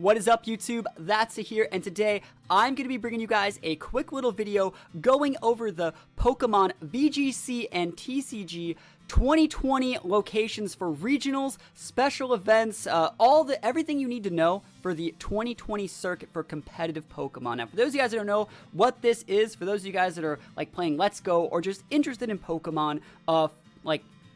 What is up, YouTube? THATSA here, and today I'm going to be bringing you guys a quick little video going over the Pokemon VGC and TCG 2020 locations for regionals, special events, everything you need to know for the 2020 circuit for competitive Pokemon. Now, for those of you guys that don't know what this is, for those of you guys that are like playing Let's Go or just interested in Pokemon,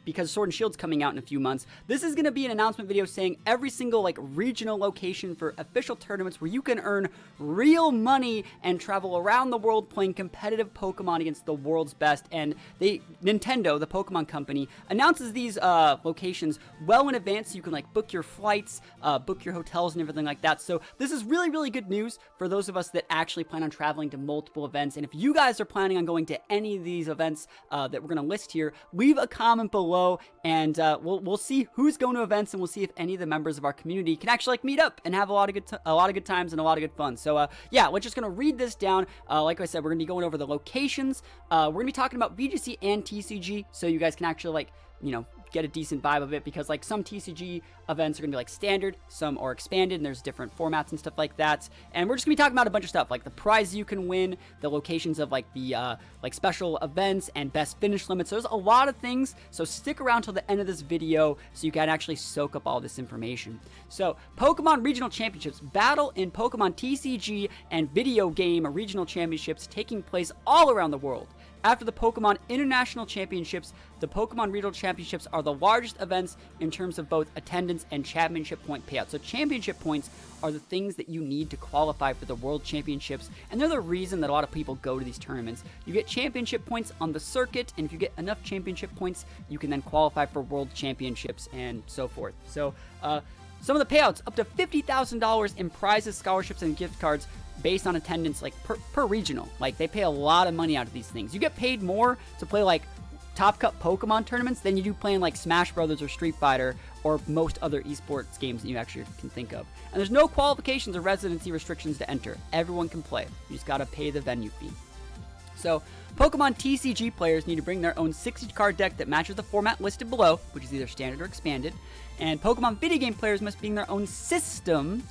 because Sword and Shield's coming out in a few months, this is going to be an announcement video saying every single regional location for official tournaments where you can earn real money and travel around the world playing competitive Pokemon against the world's best. And Nintendo, the Pokemon company, announces these locations well in advance so you can book your flights, book your hotels and everything like that. So this is really, really good news for those of us that actually plan on traveling to multiple events. And if you guys are planning on going to any of these events that we're going to list here, leave a comment below. And we'll see who's going to events, and we'll see if any of the members of our community can actually meet up and have a lot of good times and a lot of good fun. So yeah, we're just gonna read this down. Like I said, we're gonna be going over the locations. We're gonna be talking about VGC and TCG, so you guys can actually get a decent vibe of it, because some TCG events are gonna be standard, some are expanded, and there's different formats and stuff like that. And we're just gonna be talking about a bunch of stuff like the prizes you can win, the locations of the special events and best finish limits. So there's a lot of things, so stick around till the end of this video so you can actually soak up all this information. So Pokemon Regional Championships, battle in Pokemon TCG and video game regional championships taking place all around the world. After the Pokemon International Championships, the Pokemon Regional Championships are the largest events in terms of both attendance and championship point payout. So championship points are the things that you need to qualify for the World Championships, and they're the reason that a lot of people go to these tournaments. You get championship points on the circuit, and if you get enough championship points, you can then qualify for World Championships and so forth. So some of the payouts, up to $50,000 in prizes, scholarships, and gift cards based on attendance per regional. They pay a lot of money out of these things. You get paid more to play Top Cup Pokemon tournaments than you do playing Smash Brothers or Street Fighter or most other esports games that you actually can think of. And there's no qualifications or residency restrictions to enter. Everyone can play. You just gotta pay the venue fee. So Pokemon TCG players need to bring their own 60-card deck that matches the format listed below, which is either standard or expanded. And Pokemon video game players must bring their own system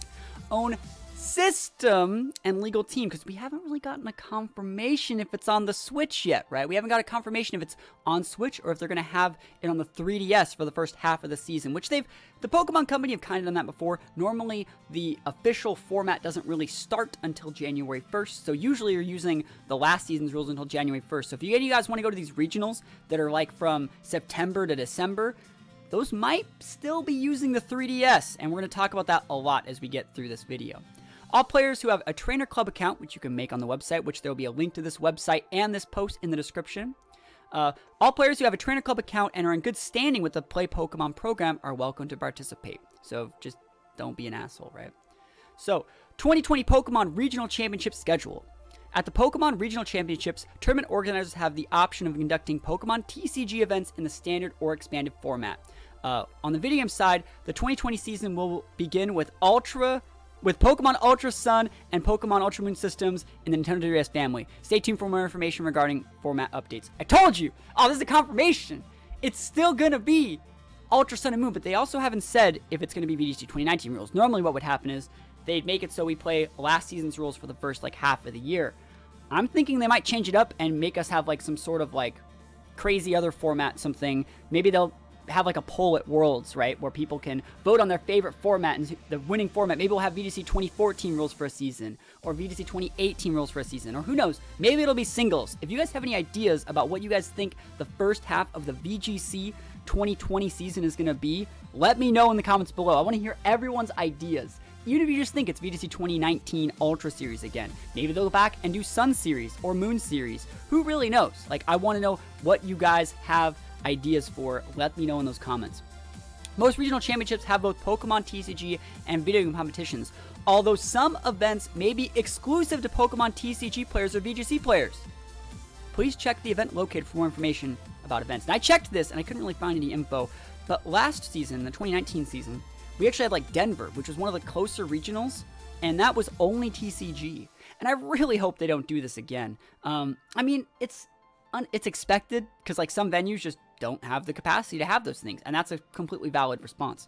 and legal team, because we haven't really gotten a confirmation if it's on the Switch yet, right? We haven't got a confirmation if it's on Switch or if they're going to have it on the 3DS for the first half of the season, which the Pokemon Company have kind of done that before. Normally, the official format doesn't really start until January 1st, so usually you're using the last season's rules until January 1st. So if you guys want to go to these regionals that are from September to December, those might still be using the 3DS, and we're going to talk about that a lot as we get through this video. All players who have a Trainer Club account, which you can make on the website, which there will be a link to this website and this post in the description. All players who have a Trainer Club account and are in good standing with the Play Pokemon program are welcome to participate. So just don't be an asshole, right? So, 2020 Pokemon Regional Championship schedule. At the Pokemon Regional Championships, tournament organizers have the option of conducting Pokemon TCG events in the standard or expanded format. On the video game side, the 2020 season will begin with Pokemon Ultra Sun and Pokemon Ultra Moon systems in the Nintendo DS family. Stay tuned for more information regarding format updates. I told you! Oh, this is a confirmation! It's still gonna be Ultra Sun and Moon, but they also haven't said if it's gonna be VGC 2019 rules. Normally what would happen is they'd make it so we play last season's rules for the first half of the year. I'm thinking they might change it up and make us have some sort of crazy other format, something. Maybe they'll have a poll at Worlds, right, where people can vote on their favorite format, and the winning format, maybe we'll have VGC 2014 rules for a season, or VGC 2018 rules for a season, or who knows, maybe it'll be singles. If you guys have any ideas about what you guys think the first half of the VGC 2020 season is going to be, let me know in the comments below. I want to hear everyone's ideas. Even if you just think it's VGC 2019 Ultra Series again. Maybe they'll go back and do Sun Series or Moon Series. Who really knows? I want to know what you guys have ideas for. Let me know in those comments. Most regional championships have both Pokemon TCG and video game competitions, although some events may be exclusive to Pokemon TCG players or VGC players. Please check the event locator for more information about events. And I checked this and I couldn't really find any info, but last season, the 2019 season, we actually had Denver, which was one of the closer regionals, and that was only TCG. And I really hope they don't do this again. I mean, it's expected, because some venues just don't have the capacity to have those things, and that's a completely valid response.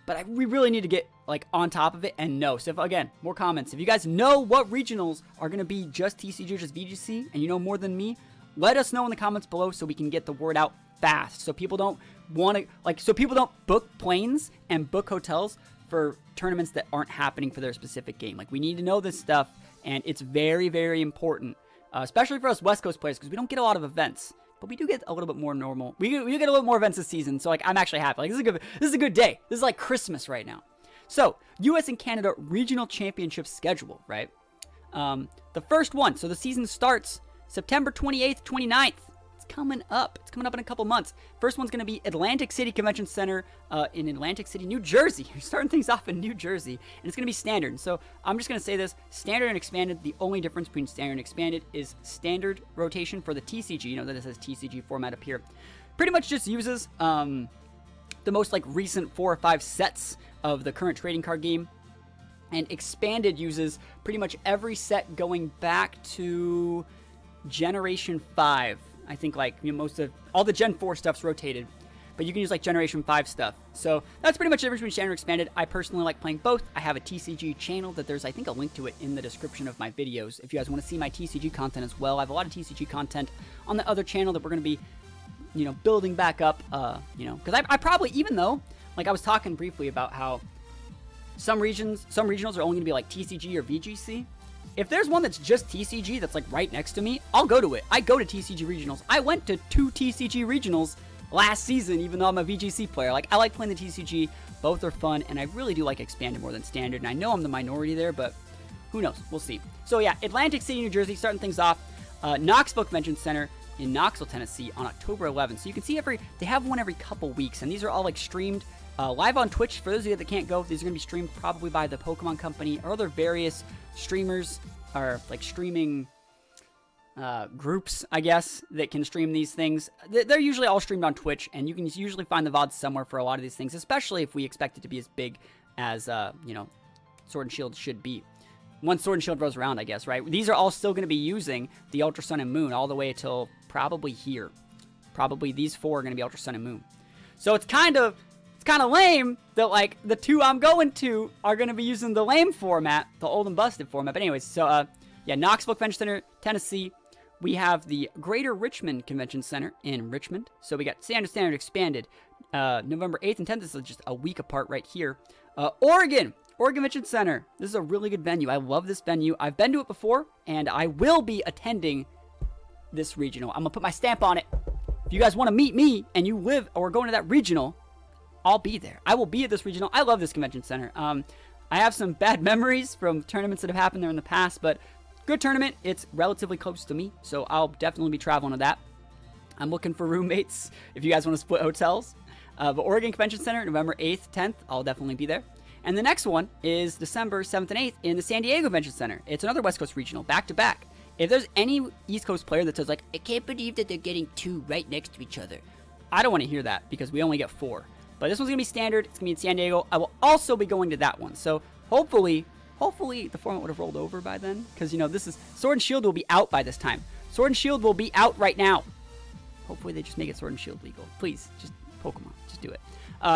but we really need to get like on top of it and know. So if, again, more comments. If you guys know what regionals are going to be just TCG or just VGC, and you know more than me, let us know in the comments below so we can get the word out fast. So people don't want to, like, so people don't book planes and book hotels for tournaments that aren't happening for their specific game. Like, we need to know this stuff, and it's very, very important, especially for us West Coast players, because we don't get a lot of events. But we do get a little bit more normal. We do get a little more events this season, so like I'm actually happy. Like, this is a good day. This is like Christmas right now. So, U.S. and Canada regional championship schedule, right? The first one. So the season starts September 28th, 29th. It's coming up. It's coming up in a couple months. First one's going to be Atlantic City Convention Center in Atlantic City, New Jersey. You're starting things off in New Jersey, and it's going to be standard. So I'm just going to say this: standard and expanded. The only difference between standard and expanded is standard rotation for the TCG. You know that it says TCG format up here. Pretty much just uses the most like recent 4 or 5 sets of the current trading card game, and expanded uses pretty much every set going back to Generation 5. I think, like, you know, most of all the Gen 4 stuff's rotated, but you can use like Generation 5 stuff. So that's pretty much the difference between standard and expanded. I personally like playing both. I have a TCG channel that there's, I think, a link to it in the description of my videos. If you guys want to see my TCG content as well, I have a lot of TCG content on the other channel that we're going to be, you know, building back up, you know, because I probably, even though, like, I was talking briefly about how some regionals are only going to be like TCG or VGC. If there's one that's just TCG that's like right next to me, I'll go to it. I go to TCG regionals. I went to 2 TCG regionals last season, even though I'm a VGC player. Like, I like playing the TCG. Both are fun, and I really do like expanded more than standard. And I know I'm the minority there, but who knows? We'll see. So yeah, Atlantic City, New Jersey, starting things off. Knoxville Convention Center in Knoxville, Tennessee on October 11th. So you can see they have one every couple weeks, and these are all like streamed live on Twitch. For those of you that can't go, these are going to be streamed probably by the Pokemon Company or other various streamers, or like streaming groups, I guess, that can stream these things. They're usually all streamed on Twitch, and you can usually find the VODs somewhere for a lot of these things, especially if we expect it to be as big as, you know, Sword and Shield should be. Once Sword and Shield rolls around, I guess, right? These are all still going to be using the Ultra Sun and Moon all the way till probably here. Probably these 4 are going to be Ultra Sun and Moon. So it's kind of lame that, like, the 2 I'm going to are going to be using the lame format, the old and busted format. But anyways, so, yeah, Knoxville Convention Center, Tennessee. We have the Greater Richmond Convention Center in Richmond. So we got standard, expanded. November 8th and 10th. This is just a week apart right here. Oregon Convention Center. This is a really good venue. I love this venue. I've been to it before, and I will be attending this regional. I'm going to put my stamp on it. If you guys want to meet me and you live or going to that regional, I'll be there. I will be at this regional. I love this convention center. I have some bad memories from tournaments that have happened there in the past, but good tournament. It's relatively close to me, so I'll definitely be traveling to that. I'm looking for roommates if you guys want to split hotels. But Oregon Convention Center, November 8th, 10th, I'll definitely be there. And the next one is December 7th and 8th in the San Diego Convention Center. It's another West Coast regional, back-to-back. If there's any East Coast player that says, like, I can't believe that they're getting 2 right next to each other, I don't want to hear that, because we only get 4. But this one's going to be standard. It's going to be in San Diego. I will also be going to that one. So hopefully the format would have rolled over by then, because, you know, this is Sword and Shield will be out by this time. Sword and Shield will be out right now. Hopefully they just make it Sword and Shield legal. Please, just Pokemon, just do it.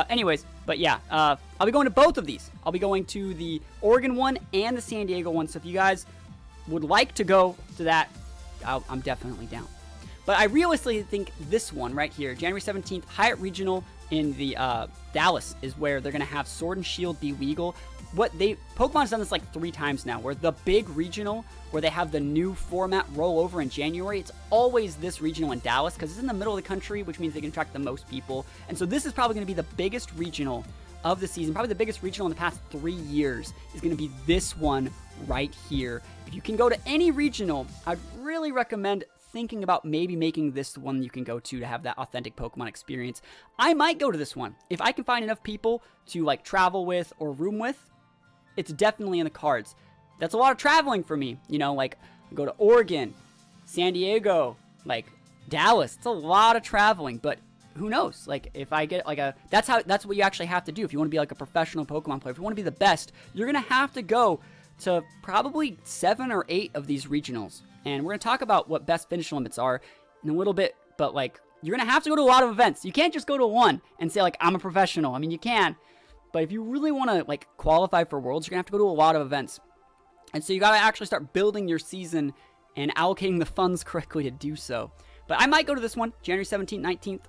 Anyways, but yeah, I'll be going to both of these. I'll be going to the Oregon one and the San Diego one. So if you guys would like to go to that, I'm definitely down. But I realistically think this one right here, January 17th, Hyatt Regional in the Dallas, is where they're going to have Sword and Shield be legal. Pokemon's done this like 3 times now, where the big regional, where they have the new format roll over in January, it's always this regional in Dallas, because it's in the middle of the country, which means they can attract the most people. And so this is probably going to be the biggest regional of the season, probably the biggest regional in the past 3 years, is going to be this one right here. If you can go to any regional, I'd really recommend thinking about maybe making this the one you can go to have that authentic Pokemon experience. I might go to this one. If I can find enough people to like travel with or room with, it's definitely in the cards. That's a lot of traveling for me. You know, like go to Oregon, San Diego, like Dallas. It's a lot of traveling, but who knows? Like if I get like that's what you actually have to do. If you want to be like a professional Pokemon player, if you want to be the best, you're going to have to go to probably 7 or 8 of these regionals. And we're going to talk about what best finish limits are in a little bit, but like you're going to have to go to a lot of events. You can't just go to one and say like, I'm a professional. I mean, you can, But if you really want to like qualify for Worlds, you're gonna have to go to a lot of events. And so you gotta actually start building your season and allocating the funds correctly to do so. But I might go to this one, January 17th, 19th,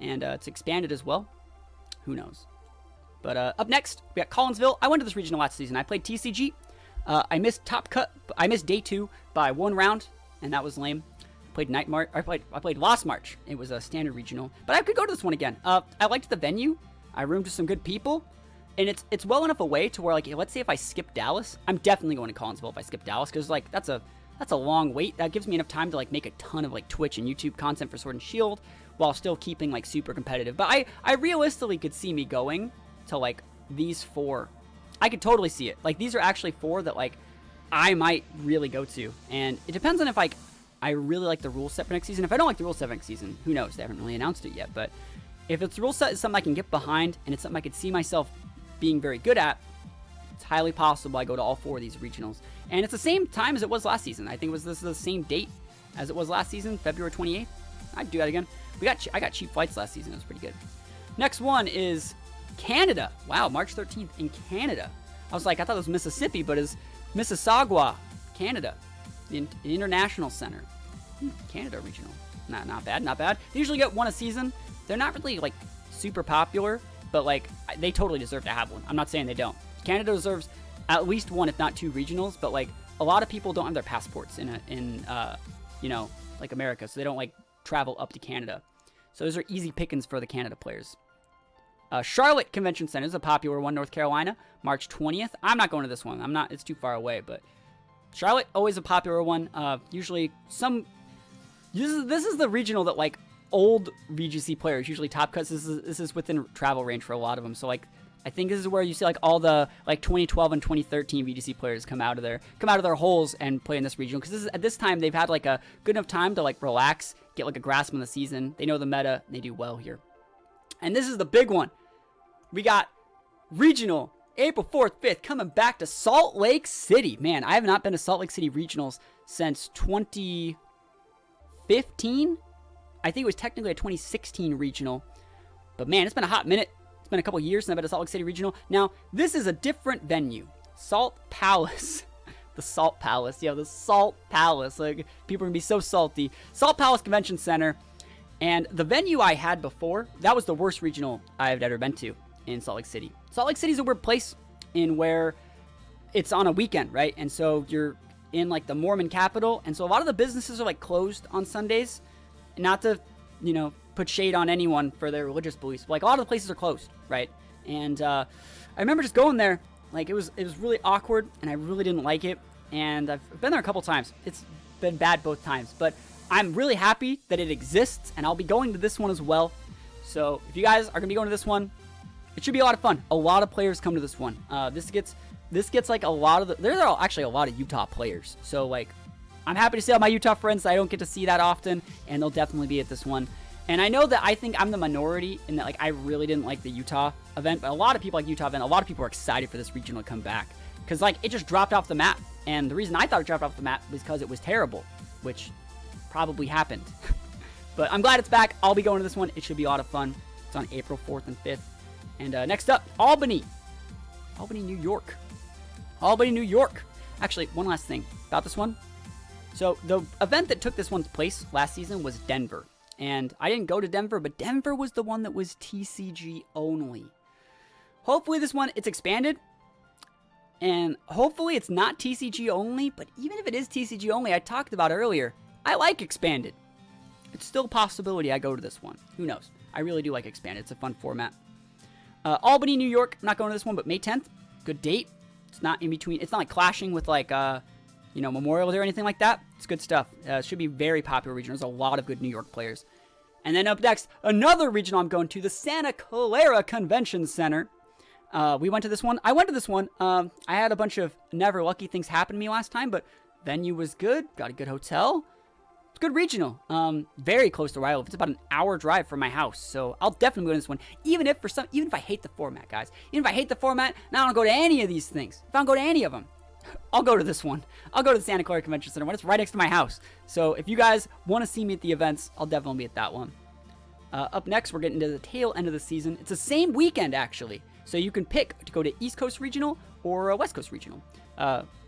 and it's expanded as well. Who knows? But up next, we got Collinsville. I went to this regional last season. I played TCG. I missed Top Cut. I missed day 2 by 1 round, and that was lame. I played Night March. I played Lost March. It was a standard regional, but I could go to this one again. I liked the venue. I roomed with some good people, and it's well enough away to where, like, let's say if I skip Dallas, I'm definitely going to Collinsville if I skip Dallas, because like that's a long wait. That gives me enough time to like make a ton of like Twitch and YouTube content for Sword and Shield while still keeping like super competitive. But I realistically could see me going to like these 4. I could totally see it. Like, these are actually 4 that, like, I might really go to. And it depends on if, like, I really like the rule set for next season. If I don't like the rule set for next season, who knows? They haven't really announced it yet. But if it's rule set is something I can get behind and it's something I could see myself being very good at, it's highly possible I go to all 4 of these regionals. And it's the same time as it was last season. I think this is the same date as it was last season, February 28th. I'd do that again. I got cheap flights last season. It was pretty good. Next one is Canada. Wow, March 13th in Canada. I was like, I thought it was Mississippi, but it's Mississauga, Canada, the International Center. Canada regional. Not bad, not bad. They usually get 1 a season. They're not really, like, super popular, but, like, they totally deserve to have one. I'm not saying they don't. Canada deserves at least 1, if not 2 regionals, but, like, a lot of people don't have their passports in you know, like America, so they don't, like, travel up to Canada. So those are easy pickings for the Canada players. Charlotte Convention Center is a popular one, North Carolina, March 20th. I'm not going to this one. It's too far away, but Charlotte, always a popular one. Usually this is the regional that, like, old VGC players, usually Top Cuts, this is within travel range for a lot of them. So, like, I think this is where you see, like, all the, like, 2012 and 2013 VGC players come out of their holes and play in this regional. Because at this time, they've had, like, a good enough time to, like, relax, get, like, a grasp on the season. They know the meta, and they do well here. And this is the big one. We got regional, April 4th, 5th, coming back to Salt Lake City. Man, I have not been to Salt Lake City regionals since 2015. I think it was technically a 2016 regional. But man, it's been a hot minute. It's been a couple years since I've been to Salt Lake City regional. Now, this is a different venue. Salt Palace. The Salt Palace. Yeah, the Salt Palace. Like, people are going to be so salty. Salt Palace Convention Center. And the venue I had before, that was the worst regional I've ever been to in Salt Lake City. Salt Lake City is a weird place in where it's on a weekend, right? And so you're in, like, the Mormon capital. And so a lot of the businesses are, like, closed on Sundays. Not to, you know, put shade on anyone for their religious beliefs. But, like, a lot of the places are closed, right? And I remember just going there. Like, it was really awkward, and I really didn't like it. And I've been there a couple times. It's been bad both times. But I'm really happy that it exists, and I'll be going to this one as well. So if you guys are going to be going to this one, it should be a lot of fun. A lot of players come to this one. This gets like a lot of there are actually a lot of Utah players. So, like, I'm happy to see all my Utah friends that I don't get to see that often, and they'll definitely be at this one. And I know that I think I'm the minority in that, like, I really didn't like the Utah event, but a lot of people like Utah event. A lot of people are excited for this regional to come back because, like, it just dropped off the map. And the reason I thought it dropped off the map was because it was terrible, which probably happened. But I'm glad it's back. I'll be going to this one. It should be a lot of fun. It's on April 4th and 5th. And next up, Albany, New York. Albany, New York. Actually, one last thing about this one. So the event that took this one's place last season was Denver. And I didn't go to Denver, but Denver was the one that was TCG only. Hopefully this one, it's expanded. And hopefully it's not TCG only, but even if it is TCG only, I talked about earlier, I like expanded. It's still a possibility I go to this one. Who knows? I really do like expanded. It's a fun format. Albany, New York. I'm not going to this one, but May 10th. Good date. It's not in between. It's not like clashing with, like, you know, Memorial Day or anything like that. It's good stuff. It should be very popular region. There's a lot of good New York players. And then up next, another region I'm going to, the Santa Clara Convention Center. We went to this one. I went to this one. I had a bunch of never lucky things happen to me last time, but venue was good. Got a good hotel. It's good regional. Very close to where I live. It's about an hour drive from my house. So I'll definitely go to this one. Even if I hate the format, guys. Even if I hate the format, now I don't go to any of these things. If I don't go to any of them, I'll go to this one. I'll go to the Santa Clara Convention Center when it's right next to my house. So if you guys want to see me at the events, I'll definitely be at that one. Up next, we're getting to the tail end of the season. It's the same weekend, actually. So you can pick to go to East Coast Regional or West Coast Regional.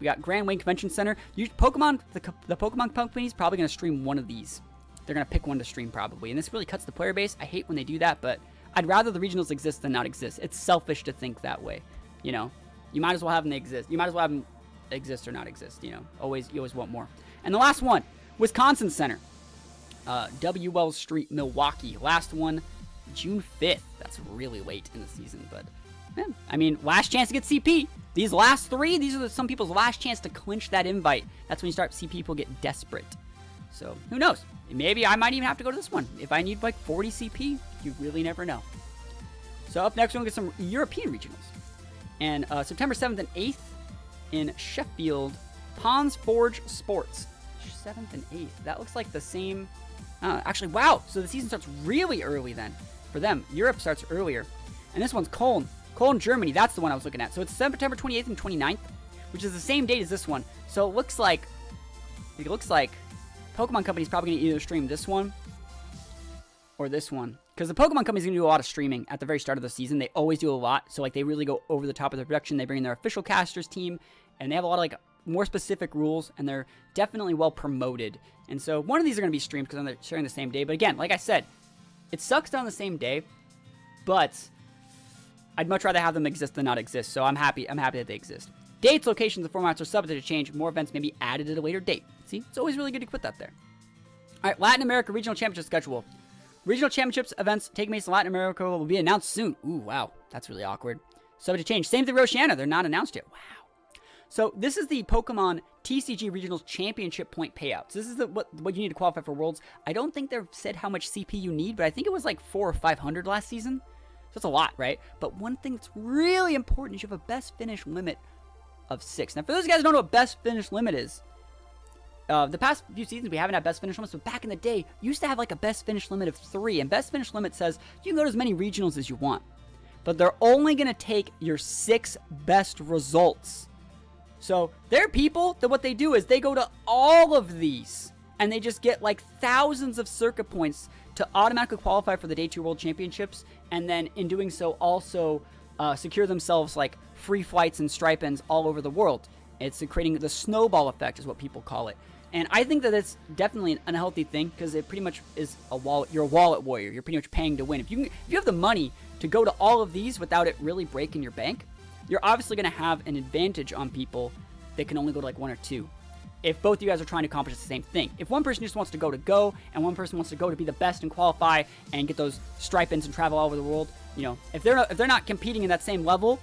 We got Grand Wayne Convention Center. The Pokemon company is probably going to stream one of these. They're going to pick one to stream probably. And this really cuts the player base. I hate when they do that, but I'd rather the regionals exist than not exist. It's selfish to think that way. You know, you might as well have them exist. You might as well have them exist or not exist. You know, you always want more. And the last one, Wisconsin Center. W. Wells Street, Milwaukee. Last one, June 5th. That's really late in the season, but I mean, last chance to get CP. These last three, these are some people's last chance to clinch that invite. That's when you start to see people get desperate. So who knows? Maybe I might even have to go to this one. If I need like 40 CP, you really never know. So up next, we're going to get some European regionals. And September 7th and 8th in Sheffield, Ponds Forge Sports. 7th and 8th. That looks like the same. Actually, wow. So the season starts really early then for them. Europe starts earlier. And this one's Cologne, Germany. That's the one I was looking at. So it's September 28th and 29th, which is the same date as this one. So it looks like Pokemon Company's probably going to either stream this one or this one. Because the Pokemon Company's going to do a lot of streaming at the very start of the season. They always do a lot. So like they really go over the top of their production. They bring in their official casters team, and they have a lot of like more specific rules, and they're definitely well promoted. And so one of these are going to be streamed because they're sharing the same day. But again, like I said, it sucks they're on the same day, but I'd much rather have them exist than not exist. So I'm happy that they exist. Dates, locations, and formats are subject to change. More events may be added at a later date. See, it's always really good to put that there. All right, Latin America Regional Championship schedule. Regional Championships events taking place in Latin America will be announced soon. Ooh, wow, that's really awkward. Subject to change. Same thing with Oceania. They're not announced yet. Wow. So this is the Pokemon TCG Regionals Championship point payouts. This is what you need to qualify for Worlds. I don't think they've said how much CP you need, but I think it was like 400 or 500 last season. So that's a lot, right? But one thing that's really important is you have a best finish limit of 6. Now, for those guys who don't know what best finish limit is, the past few seasons we haven't had best finish limits, but back in the day, you used to have like a best finish limit of 3. And best finish limit says you can go to as many regionals as you want, but they're only going to take your 6 best results. So there are people that what they do is they go to all of these and they just get like thousands of circuit points to automatically qualify for the Day 2 World Championships, and then in doing so also secure themselves like free flights and stipends all over the world. It's creating the snowball effect is what people call it. And I think that it's definitely an unhealthy thing because it pretty much is you're a wallet warrior. You're pretty much paying to win. If you have the money to go to all of these without it really breaking your bank, you're obviously going to have an advantage on people that can only go to like 1 or 2. If both of you guys are trying to accomplish the same thing. If one person just wants to go, and one person wants to go to be the best and qualify and get those stipends and travel all over the world, you know, if they're not competing in that same level,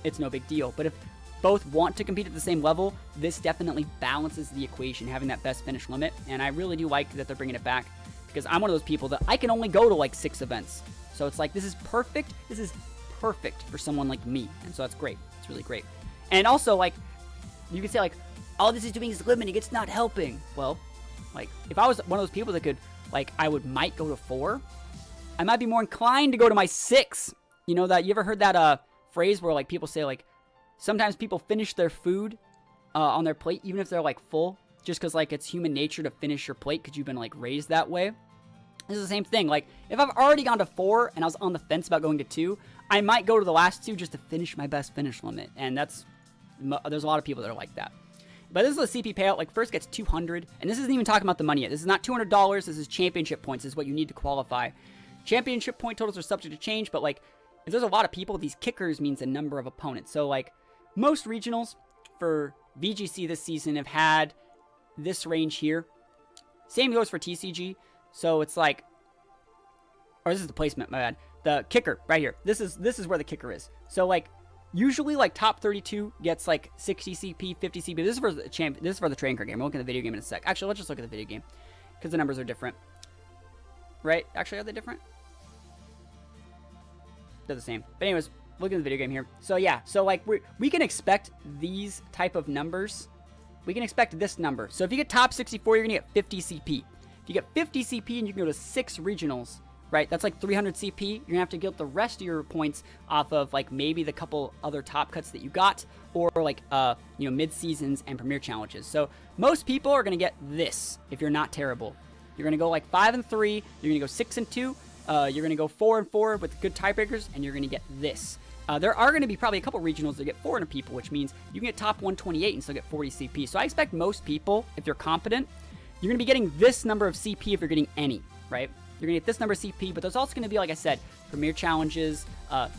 it's no big deal. But if both want to compete at the same level, this definitely balances the equation, having that best finish limit. And I really do like that they're bringing it back because I'm one of those people that I can only go to like 6 events. So it's like, this is perfect. This is perfect for someone like me. And so that's great. It's really great. And also, like, you could say, like, all this is doing is limiting. It's not helping. Well, like, if I was one of those people that could, like, might go to 4, I might be more inclined to go to my 6. You know that, you ever heard that phrase where, like, people say, like, sometimes people finish their food on their plate, even if they're, like, full, just because, like, it's human nature to finish your plate because you've been, like, raised that way. This is the same thing. Like, if I've already gone to 4 and I was on the fence about going to 2, I might go to the last 2 just to finish my best finish limit. And there's a lot of people that are like that. But this is a CP payout. Like, first gets 200, and this isn't even talking about the money yet. This is not $200. This is championship points. This is what you need to qualify. Championship point totals are subject to change, but, like, if there's a lot of people, these kickers means a number of opponents. So, like, most regionals for VGC this season have had this range here. Same goes for TCG. So it's like, or this is the placement, my bad. The kicker right here. This is where the kicker is. So, like, usually, like, top 32 gets like 60 CP, 50 CP. This is for the This is for the trading card game. We'll look at the video game in a sec. Actually, let's just look at the video game because the numbers are different. Right? Actually, are they different? They're the same. But anyways, look at the video game here. So yeah, so like we can expect these type of numbers. We can expect this number. So if you get top 64, you're gonna get 50 CP. If you get 50 CP and you can go to 6 regionals, right? That's like 300 CP. You're gonna have to get the rest of your points off of like maybe the couple other top cuts that you got, or like mid seasons and premier challenges. So most people are gonna get this if you're not terrible. You're gonna go like 5 and 3. You're gonna go 6 and 2. You're gonna go 4 and 4 with good tiebreakers, and you're gonna get this. There are going to be probably a couple regionals that get 400 people, which means you can get top 128 and still get 40 CP. So I expect most people, if you're competent, you're going to be getting this number of CP if you're getting any, right? You're going to get this number of CP, but there's also going to be, like I said, Premier Challenges,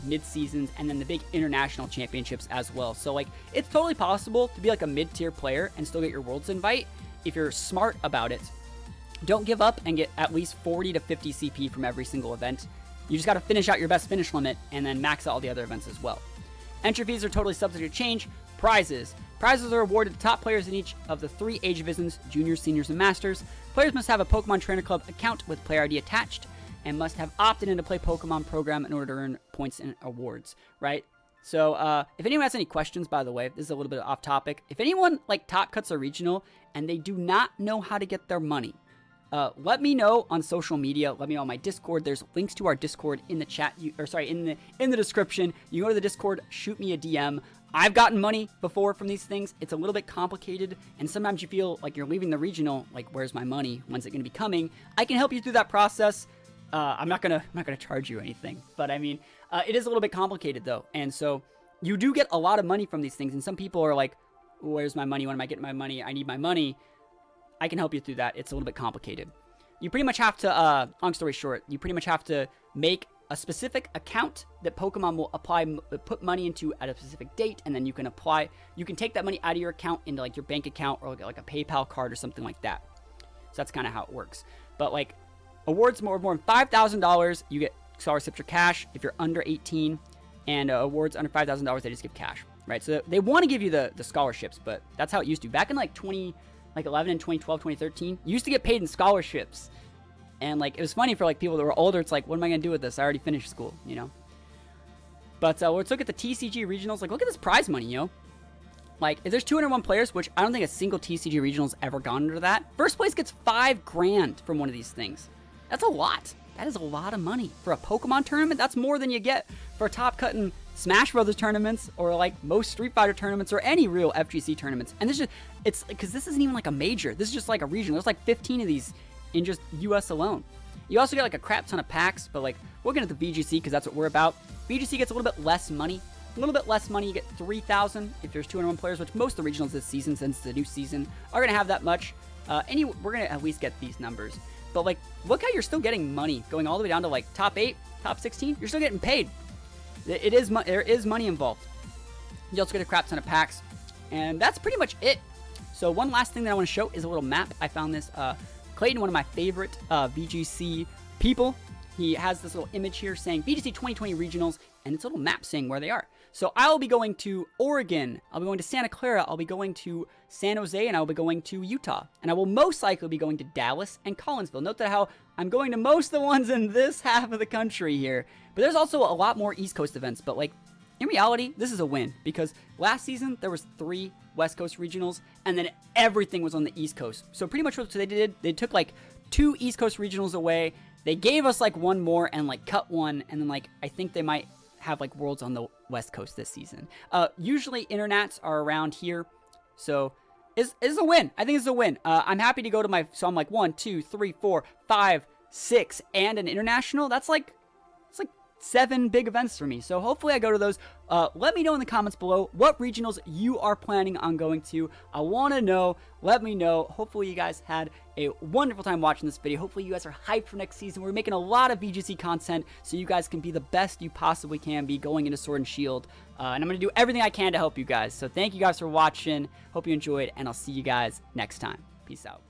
mid-seasons, and then the big international championships as well. So, like, it's totally possible to be, like, a mid-tier player and still get your Worlds invite if you're smart about it. Don't give up and get at least 40 to 50 CP from every single event. You just got to finish out your best finish limit and then max out all the other events as well. Entry fees are totally subject to change. Prizes. Prizes are awarded to top players in each of the 3 age divisions, juniors, seniors, and masters. Players must have a Pokemon Trainer Club account with player ID attached and must have opted in to play Pokemon program in order to earn points and awards, right? So, if anyone has any questions, by the way, this is a little bit off topic. If anyone, like, top cuts a regional and they do not know how to get their money, let me know on social media. Let me know on my Discord. There's links to our Discord in the chat, in the description. You go to the Discord, shoot me a DM. I've gotten money before from these things. It's a little bit complicated, and sometimes you feel like you're leaving the regional, like, where's my money? When's it going to be coming? I can help you through that process. I'm not gonna charge you anything, but I mean, it is a little bit complicated though, and so you do get a lot of money from these things. And some people are like, "Where's my money? When am I getting my money? I need my money." I can help you through that. It's a little bit complicated. You pretty much have to, long story short, you pretty much have to make a specific account that Pokemon will put money into at a specific date, and then you can take that money out of your account into, like, your bank account or like a PayPal card or something like that. So that's kind of how it works. But, like, awards more than $5,000, you get scholarships or cash if you're under 18, and awards under $5,000, they just give cash, right? So they want to give you the scholarships, but that's how it used to. Back in, like, 2011 and 2012, 2013, you used to get paid in scholarships. And, like, it was funny for, like, people that were older. It's like, what am I going to do with this? I already finished school, you know? But let's look at the TCG regionals. Like, look at this prize money, you know? Like, if there's 201 players, which I don't think a single TCG regional's ever gone under that, first place gets $5 grand from one of these things. That's a lot. That is a lot of money. For a Pokemon tournament, that's more than you get for top-cutting Smash Brothers tournaments or, like, most Street Fighter tournaments or any real FGC tournaments. And this is just, it's because this isn't even like a major. This is just like a regional. There's like 15 of these in just US alone. You also get, like, a crap ton of packs, but, like, we'll get into the VGC because that's what we're about. VGC gets a little bit less money. A little bit less money. You get 3,000 if there's 201 players, which most of the regionals this season, since it's the new season, are going to have that much. We're going to at least get these numbers. But, like, look how you're still getting money going all the way down to, like, top 8, top 16. You're still getting paid. There is money involved. You also get a crap ton of packs. And that's pretty much it. So one last thing that I want to show is a little map. I found this. Clayton, one of my favorite VGC people, he has this little image here saying VGC 2020 regionals, and it's a little map saying where they are. So I will be going to Oregon, I'll be going to Santa Clara, I'll be going to San Jose, and I will be going to Utah. And I will most likely be going to Dallas and Collinsville. Note that how I'm going to most of the ones in this half of the country here. But there's also a lot more East Coast events. But, like, in reality, this is a win, because last season there was 3 West Coast regionals, and then everything was on the East Coast. So pretty much what they did, they took, like, 2 East Coast regionals away. They gave us, like, 1 more and, like, cut 1, and then, like, I think they might have, like, Worlds on the West Coast this season. Usually internats are around here, so it's a win. I think it's a win. I'm happy to go to so I'm like 1, 2, 3, 4, 5, 6, and an international. It's like 7 big events for me. So hopefully I go to those. Let me know in the comments below what regionals you are planning on going to. I want to know. Let me know. Hopefully you guys had a wonderful time watching this video. Hopefully you guys are hyped for next season. We're making a lot of VGC content so you guys can be the best you possibly can be going into Sword and Shield. And I'm going to do everything I can to help you guys. So thank you guys for watching. Hope you enjoyed, and I'll see you guys next time. Peace out.